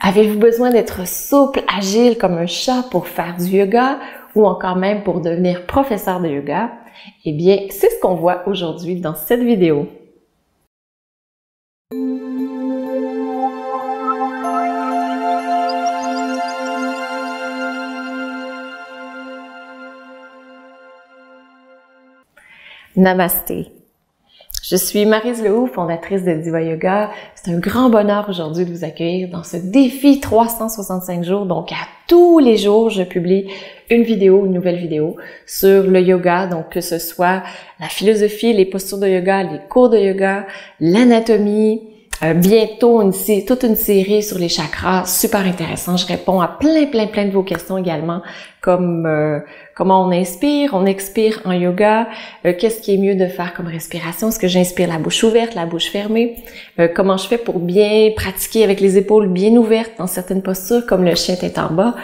Avez-vous besoin d'être souple, agile comme un chat pour faire du yoga ou encore même pour devenir professeur de yoga? Eh bien, c'est ce qu'on voit aujourd'hui dans cette vidéo. Namasté. Je suis Maryse Lehoux, fondatrice de Diva Yoga. C'est un grand bonheur aujourd'hui de vous accueillir dans ce défi 365 jours. Donc, à tous les jours, je publie une nouvelle vidéo sur le yoga. Donc, que ce soit la philosophie, les postures de yoga, les cours de yoga, l'anatomie. Bientôt, toute une série sur les chakras, super intéressant. Je réponds à plein de vos questions également, comme comment on inspire, on expire en yoga, qu'est-ce qui est mieux de faire comme respiration, est-ce que j'inspire la bouche ouverte, la bouche fermée, comment je fais pour bien pratiquer avec les épaules bien ouvertes dans certaines postures, comme le chien tête en bas.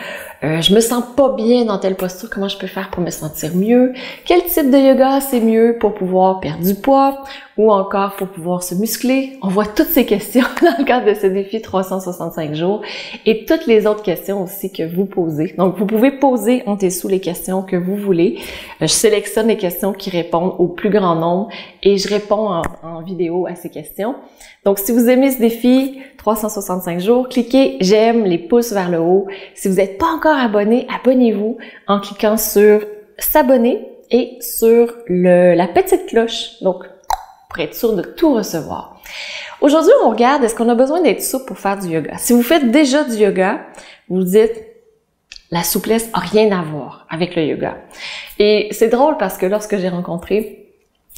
Je me sens pas bien dans telle posture, comment je peux faire pour me sentir mieux? Quel type de yoga c'est mieux pour pouvoir perdre du poids ou encore pour pouvoir se muscler? On voit toutes ces questions dans le cadre de ce défi 365 jours et toutes les autres questions aussi que vous posez. Donc, vous pouvez poser en dessous les questions que vous voulez. Je sélectionne les questions qui répondent au plus grand nombre et je réponds en vidéo à ces questions. Donc, si vous aimez ce défi 365 jours, cliquez j'aime, les pouces vers le haut. Si vous n'êtes pas encore abonné, abonnez-vous en cliquant sur s'abonner et sur la petite cloche. Donc, pour être sûr de tout recevoir. Aujourd'hui, on regarde, est-ce qu'on a besoin d'être souple pour faire du yoga? Si vous faites déjà du yoga, vous dites, la souplesse n'a rien à voir avec le yoga. Et c'est drôle parce que lorsque j'ai rencontré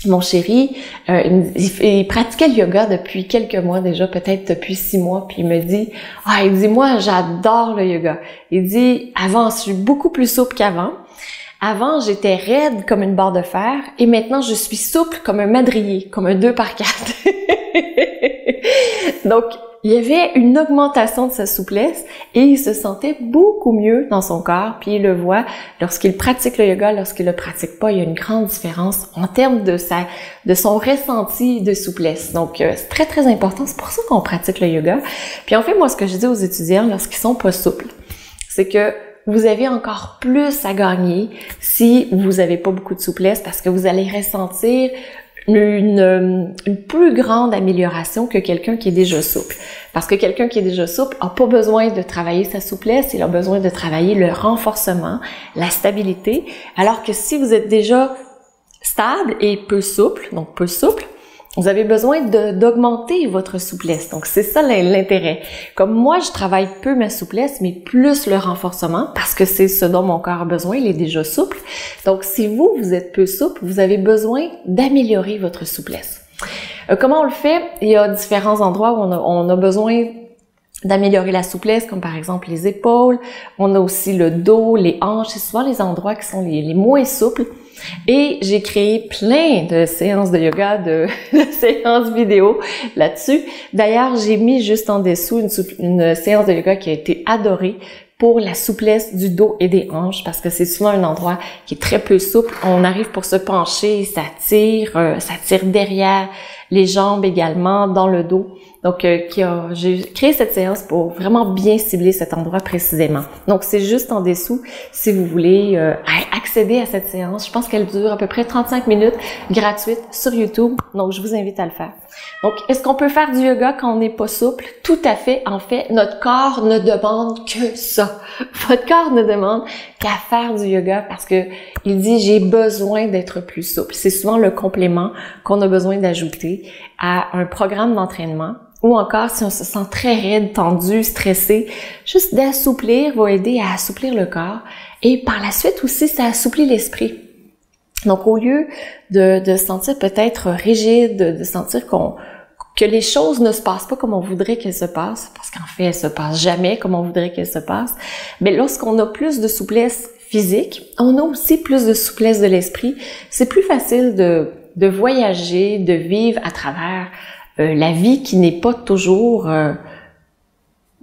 mon chéri, il pratiquait le yoga depuis quelques mois déjà, peut-être depuis 6 mois, puis il me dit, il dit, moi, j'adore le yoga. Il dit, avant, je suis beaucoup plus souple qu'avant. Avant, j'étais raide comme une barre de fer et maintenant, je suis souple comme un madrier, comme un 2x4. Donc, il y avait une augmentation de sa souplesse et il se sentait beaucoup mieux dans son corps. Puis il le voit lorsqu'il pratique le yoga, lorsqu'il le pratique pas, il y a une grande différence en termes de son ressenti de souplesse. Donc, c'est très important. C'est pour ça qu'on pratique le yoga. Puis en fait, moi, ce que je dis aux étudiants lorsqu'ils sont pas souples, c'est que vous avez encore plus à gagner si vous avez pas beaucoup de souplesse parce que vous allez ressentir une plus grande amélioration que quelqu'un qui est déjà souple. Parce que quelqu'un qui est déjà souple n'a pas besoin de travailler sa souplesse, il a besoin de travailler le renforcement, la stabilité. Alors que si vous êtes déjà stable et peu souple, vous avez besoin d'augmenter votre souplesse. Donc, c'est ça l'intérêt. Comme moi, je travaille peu ma souplesse, mais plus le renforcement, parce que c'est ce dont mon corps a besoin, il est déjà souple. Donc, si vous êtes peu souple, vous avez besoin d'améliorer votre souplesse. Comment on le fait? Il y a différents endroits où on a besoin d'améliorer la souplesse, comme par exemple les épaules. On a aussi le dos, les hanches. C'est souvent les endroits qui sont les moins souples. Et j'ai créé plein de séances de yoga, de séances vidéo là-dessus. D'ailleurs, j'ai mis juste en dessous une séance de yoga qui a été adorée pour la souplesse du dos et des hanches parce que c'est souvent un endroit qui est très peu souple. On arrive pour se pencher, ça tire derrière les jambes également, dans le dos. Donc, j'ai créé cette séance pour vraiment bien cibler cet endroit précisément. Donc, c'est juste en dessous si vous voulez accéder à cette séance. Je pense qu'elle dure à peu près 35 minutes, gratuite, sur YouTube. Donc, je vous invite à le faire. Donc, est-ce qu'on peut faire du yoga quand on n'est pas souple? Tout à fait. En fait, notre corps ne demande que ça. Votre corps ne demande qu'à faire du yoga parce que il dit « j'ai besoin d'être plus souple ». C'est souvent le complément qu'on a besoin d'ajouter à un programme d'entraînement. Ou encore, si on se sent très raide, tendu, stressé, juste d'assouplir va aider à assouplir le corps. Et par la suite aussi, ça assouplit l'esprit. Donc, au lieu de se sentir peut-être rigide, de sentir que les choses ne se passent pas comme on voudrait qu'elles se passent, parce qu'en fait, elles se passent jamais comme on voudrait qu'elles se passent, mais lorsqu'on a plus de souplesse physique, on a aussi plus de souplesse de l'esprit. C'est plus facile de voyager, de vivre à travers la vie qui n'est pas toujours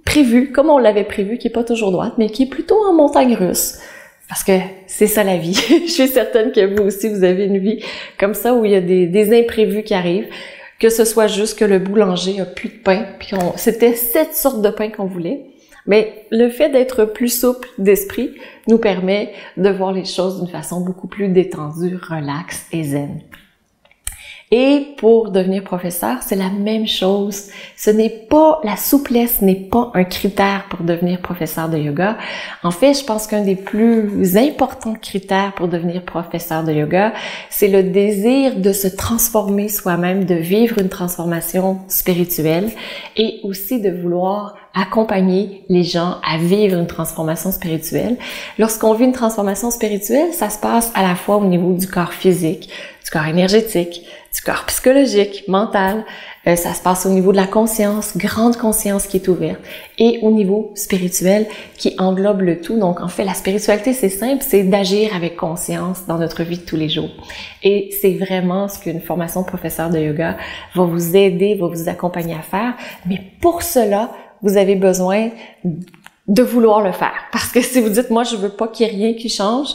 prévue, comme on l'avait prévu, qui est pas toujours droite, mais qui est plutôt en montagne russe. Parce que c'est ça la vie. Je suis certaine que vous aussi, vous avez une vie comme ça où il y a des imprévus qui arrivent. Que ce soit juste que le boulanger a plus de pain, puis c'était 7 sortes de pain qu'on voulait. Mais le fait d'être plus souple d'esprit nous permet de voir les choses d'une façon beaucoup plus détendue, relaxe et zen. Et pour devenir professeur, c'est la même chose. La souplesse n'est pas un critère pour devenir professeur de yoga. En fait, je pense qu'un des plus importants critères pour devenir professeur de yoga, c'est le désir de se transformer soi-même, de vivre une transformation spirituelle et aussi de vouloir accompagner les gens à vivre une transformation spirituelle. Lorsqu'on vit une transformation spirituelle, ça se passe à la fois au niveau du corps physique, du corps énergétique, du corps psychologique, mental, ça se passe au niveau de la conscience, grande conscience qui est ouverte, et au niveau spirituel qui englobe le tout. Donc en fait, la spiritualité, c'est simple, c'est d'agir avec conscience dans notre vie de tous les jours. Et c'est vraiment ce qu'une formation de professeur de yoga va vous aider, va vous accompagner à faire. Mais pour cela, vous avez besoin de vouloir le faire. Parce que si vous dites, moi, je veux pas qu'il y ait rien qui change,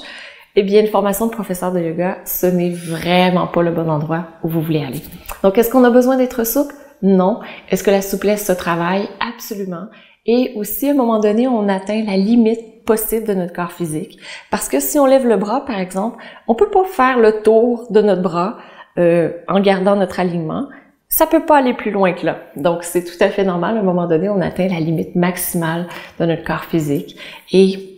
eh bien, une formation de professeur de yoga, ce n'est vraiment pas le bon endroit où vous voulez aller. Donc, est-ce qu'on a besoin d'être souple? Non. Est-ce que la souplesse se travaille? Absolument. Et aussi, à un moment donné, on atteint la limite possible de notre corps physique. Parce que si on lève le bras, par exemple, on peut pas faire le tour de notre bras en gardant notre alignement. Ça peut pas aller plus loin que là. Donc, c'est tout à fait normal. À un moment donné, on atteint la limite maximale de notre corps physique. Et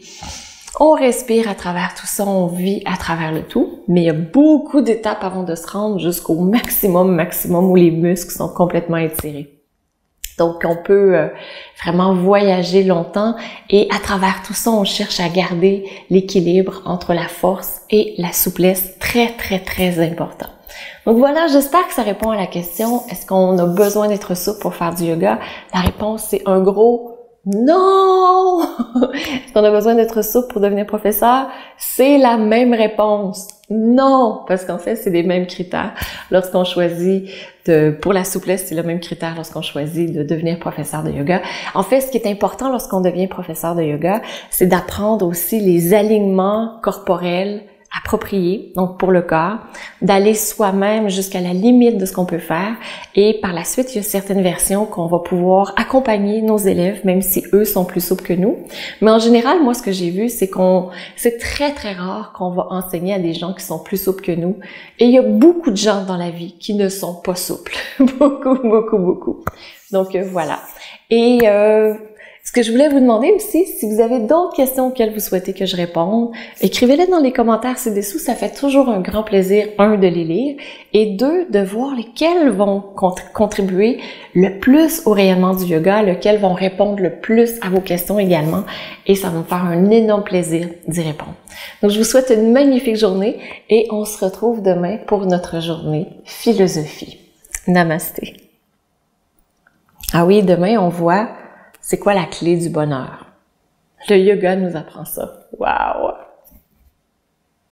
on respire à travers tout ça, on vit à travers le tout. Mais il y a beaucoup d'étapes avant de se rendre jusqu'au maximum où les muscles sont complètement étirés. Donc, on peut vraiment voyager longtemps et à travers tout ça, on cherche à garder l'équilibre entre la force et la souplesse. Très, très, très important. Donc voilà, j'espère que ça répond à la question, est-ce qu'on a besoin d'être souple pour faire du yoga? La réponse, c'est un gros non! Est-ce qu'on a besoin d'être souple pour devenir professeur? C'est la même réponse. Non! Parce qu'en fait, c'est les mêmes critères. Lorsqu'on choisit pour la souplesse, c'est le même critère lorsqu'on choisit de devenir professeur de yoga. En fait, ce qui est important lorsqu'on devient professeur de yoga, c'est d'apprendre aussi les alignements corporels approprié, donc pour le corps, d'aller soi-même jusqu'à la limite de ce qu'on peut faire et par la suite, il y a certaines versions qu'on va pouvoir accompagner nos élèves, même si eux sont plus souples que nous. Mais en général, moi, ce que j'ai vu, c'est c'est très, très rare qu'on va enseigner à des gens qui sont plus souples que nous. Et il y a beaucoup de gens dans la vie qui ne sont pas souples. Beaucoup. Donc, voilà. Et ce que je voulais vous demander aussi, si vous avez d'autres questions auxquelles vous souhaitez que je réponde, écrivez-les dans les commentaires ci-dessous, ça fait toujours un grand plaisir, un, de les lire, et deux, de voir lesquels vont contribuer le plus au rayonnement du yoga, lesquels vont répondre le plus à vos questions également, et ça va me faire un énorme plaisir d'y répondre. Donc, je vous souhaite une magnifique journée, et on se retrouve demain pour notre journée philosophie. Namasté. Ah oui, demain, on voit c'est quoi la clé du bonheur? Le yoga nous apprend ça. Wow!